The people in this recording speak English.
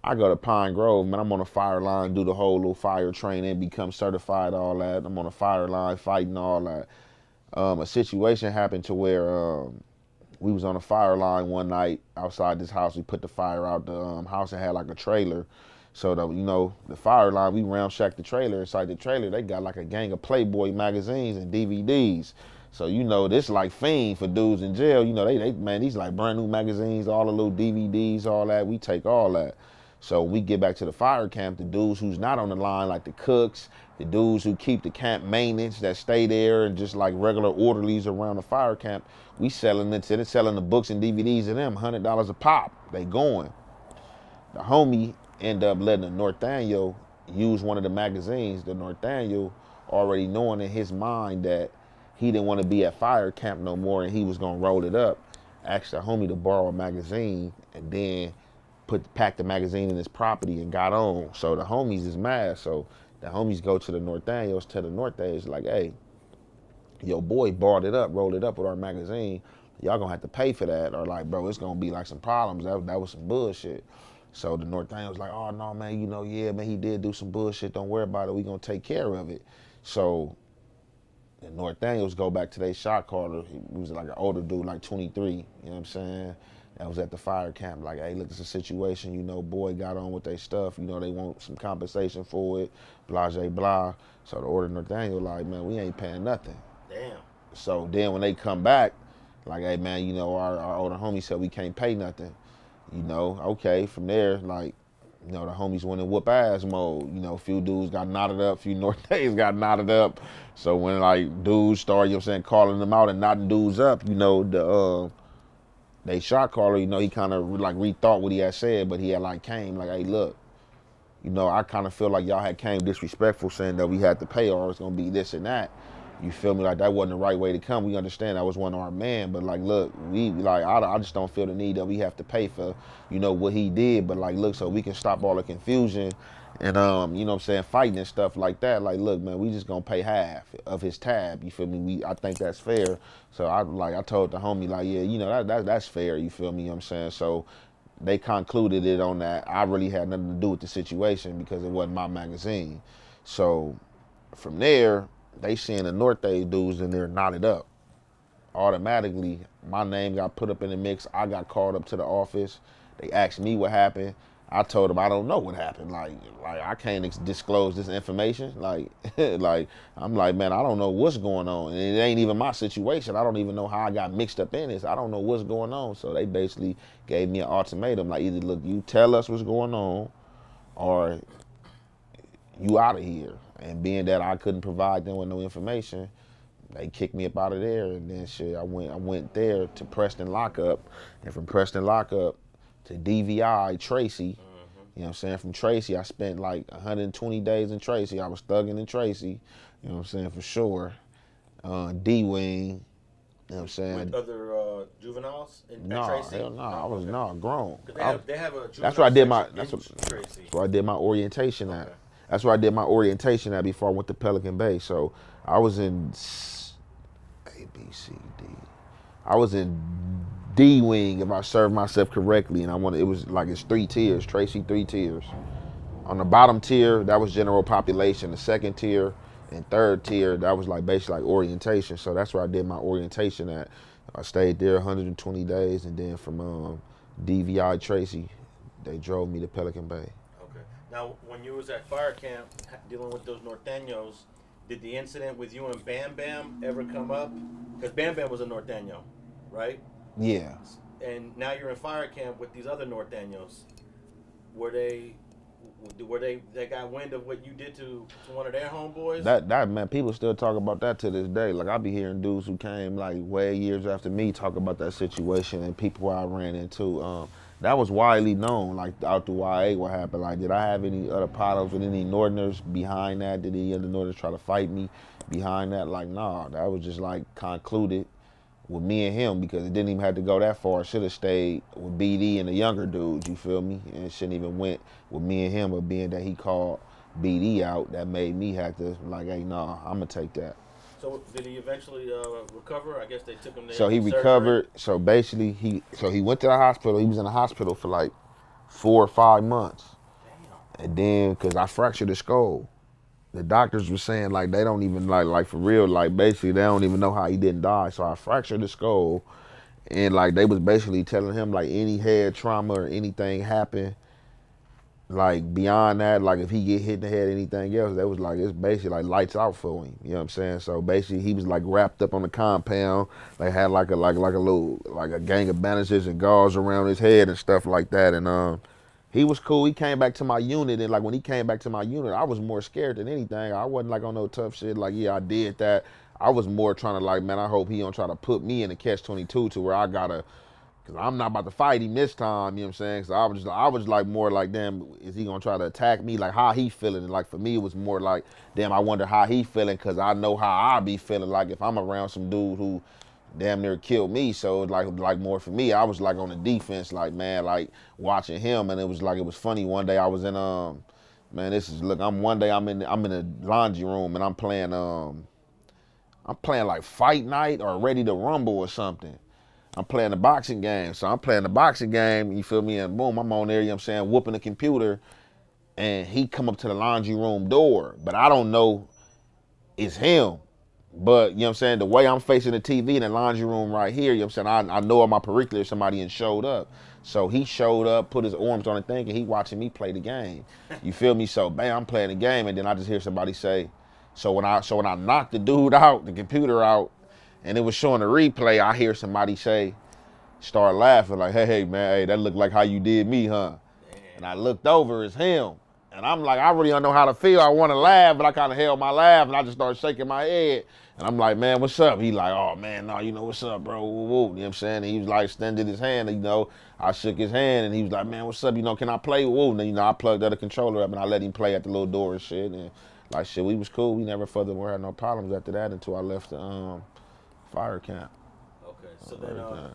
I go to Pine Grove, man. I'm on a fire line, do the whole little fire training, become certified, all that. I'm on a fire line, fighting all that. A situation happened to where we was on a fire line one night outside this house. We put the fire out. The house and had like a trailer. So the fire line, we ramshacked the trailer. Inside the trailer, they got like a gang of Playboy magazines and DVDs. So this like fiend for dudes in jail. They man, these like brand new magazines, all the little DVDs, all that. We take all that. So we get back to the fire camp, the dudes who's not on the line, like the cooks, the dudes who keep the camp maintenance that stay there, and just like regular orderlies around the fire camp, we selling the books and DVDs to them, $100 a pop. They going. The homie end up letting the Norteño use one of the magazines. The Norteño already knowing in his mind that he didn't want to be at fire camp no more and he was gonna roll it up, asked the homie to borrow a magazine and then packed the magazine in his property and got on. So the homies is mad. So the homies go to the Norteños, tell the Norteños like, hey, your boy bought it up, rolled it up with our magazine. Y'all gonna have to pay for that. Or like, bro, it's gonna be like some problems. That was some bullshit. So the Norteño was like, oh no, man, yeah, man, he did do some bullshit. Don't worry about it. We gonna take care of it. So the Norteños go back to their shot caller. He was like an older dude, like 23. You know what I'm saying? That was at the fire camp. Like, hey, look, it's a situation. Boy got on with their stuff. They want some compensation for it. Blah, blah, blah. So the order Norteño like, man, we ain't paying nothing. Damn. So then when they come back, like, hey, man, our older homie said we can't pay nothing. Okay, from there, like, the homies went in whoop ass mode. A few dudes got knotted up, a few Norteños got knotted up. So when like dudes started, calling them out and knotting dudes up, they shot caller, he kind of like rethought what he had said, but he had like came like, hey, look, I kind of feel like y'all had came disrespectful saying that we had to pay or it's gonna be this and that. You feel me? Like that wasn't the right way to come. We understand that was one of our men, but like, look, I just don't feel the need that we have to pay for, what he did. But like, look, so we can stop all the confusion and fighting and stuff like that. Like, look, man, we just gonna pay half of his tab. You feel me? I think that's fair. So I told the homie like, yeah, that's fair. You feel me? You know what I'm saying? So they concluded it on that. I really had nothing to do with the situation because it wasn't my magazine. So from there, they seeing the Norte dudes in there knotted up. Automatically, my name got put up in the mix. I got called up to the office. They asked me what happened. I told them I don't know what happened. Like I can't disclose this information. Like I'm like, man, I don't know what's going on. And it ain't even my situation. I don't even know how I got mixed up in this. I don't know what's going on. So they basically gave me an ultimatum. Like, either look, you tell us what's going on or you out of here. And being that I couldn't provide them with no information, they kicked me up out of there. And then I went there to Preston Lockup. And from Preston Lockup to DVI, Tracy. You know what I'm saying? From Tracy, I spent like 120 days in Tracy. I was thugging in Tracy. You know what I'm saying? For sure. D-Wing. You know what I'm saying? With other juveniles in Tracy? Hell no. I was grown. They have a juvenile that's where I did my Tracy. That's where I did my orientation at. That's where I did my orientation at before I went to Pelican Bay. So I was in A, B, C, D. I was in D-Wing if I served myself correctly, and it was like it's 3 tiers, Tracy 3 tiers. On the bottom tier, that was general population. The second tier and third tier, that was like basically like orientation. So that's where I did my orientation at. I stayed there 120 days, and then from DVI Tracy, they drove me to Pelican Bay. Now, when you was at fire camp dealing with those Norteños, did the incident with you and Bam Bam ever come up? Because Bam Bam was a Norteño, right? Yeah. And now you're in fire camp with these other Norteños. Were they got wind of what you did to one of their homeboys? That man, people still talk about that to this day. Like, I be hearing dudes who came like way years after me talk about that situation and people I ran into. That was widely known, like out through YA, what happened. Like, did I have any other problems with any Northerners behind that? Did any other Northerners try to fight me behind that? Like, nah, that was just like concluded with me and him because it didn't even have to go that far. It should have stayed with BD and the younger dudes, you feel me? And it shouldn't even went with me and him, but being that he called BD out, that made me have to like, hey, nah, I'm gonna take that. So did he eventually recover? I guess they took him there. So he recovered. So basically, he went to the hospital. He was in the hospital for like 4 or 5 months. And then, cause I fractured the skull, the doctors were saying like they don't even like for real, like basically they don't even know how he didn't die. So I fractured the skull, and like they was basically telling him like any head trauma or anything happen, like beyond that, like if he get hit in the head, anything else, that was like it's basically like lights out for him. You know what I'm saying? So basically, he was like wrapped up on the compound. They had like a little like a gang of bandages and gauze around his head and stuff like that. And he was cool. He came back to my unit, and like when he came back to my unit, I was more scared than anything. I wasn't like on no tough shit. Like yeah, I did that. I was more trying to like, man, I hope he don't try to put me in a catch-22 to where I gotta. Cause I'm not about to fight him this time, you know what I'm saying? So I was like more like, damn, is he gonna try to attack me? Like how he feeling? And like for me, it was more like, damn, I wonder how he feeling, cause I know how I be feeling like if I'm around some dude who damn near killed me. So it's like more for me. I was like on the defense, like man, like watching him, and it was funny. One day I was in man, this is look. I'm in the laundry room and I'm playing like Fight Night or Ready to Rumble or something. I'm playing the boxing game. So I'm playing the boxing game, you feel me? And boom, I'm on there, you know what I'm saying, whooping the computer. And he come up to the laundry room door. But I don't know it's him. But, you know what I'm saying, the way I'm facing the TV in the laundry room right here, you know what I'm saying, I know in my peripheral somebody and showed up. So he showed up, put his arms on the thing, and he watching me play the game. You feel me? So, bam, I'm playing the game, and then I just hear somebody say, so when I knocked the dude out, the computer out, and it was showing the replay, I hear somebody say, start laughing like, hey man, hey, that looked like how you did me, huh? Damn. And I looked over, it's him. And I'm like, I really don't know how to feel. I want to laugh, but I kind of held my laugh, and I just started shaking my head. And I'm like, man, what's up? He like, oh man, no, you know what's up, bro? Woo, woo. You know what I'm saying? And he was like, extended his hand, and, you know, I shook his hand, and he was like, man, what's up? You know, can I play? Woo. And then, you know, I plugged the other controller up, and I let him play at the little door and shit. And like, shit, we was cool. We never furthermore had no problems after that until I left the fire camp. Okay, so then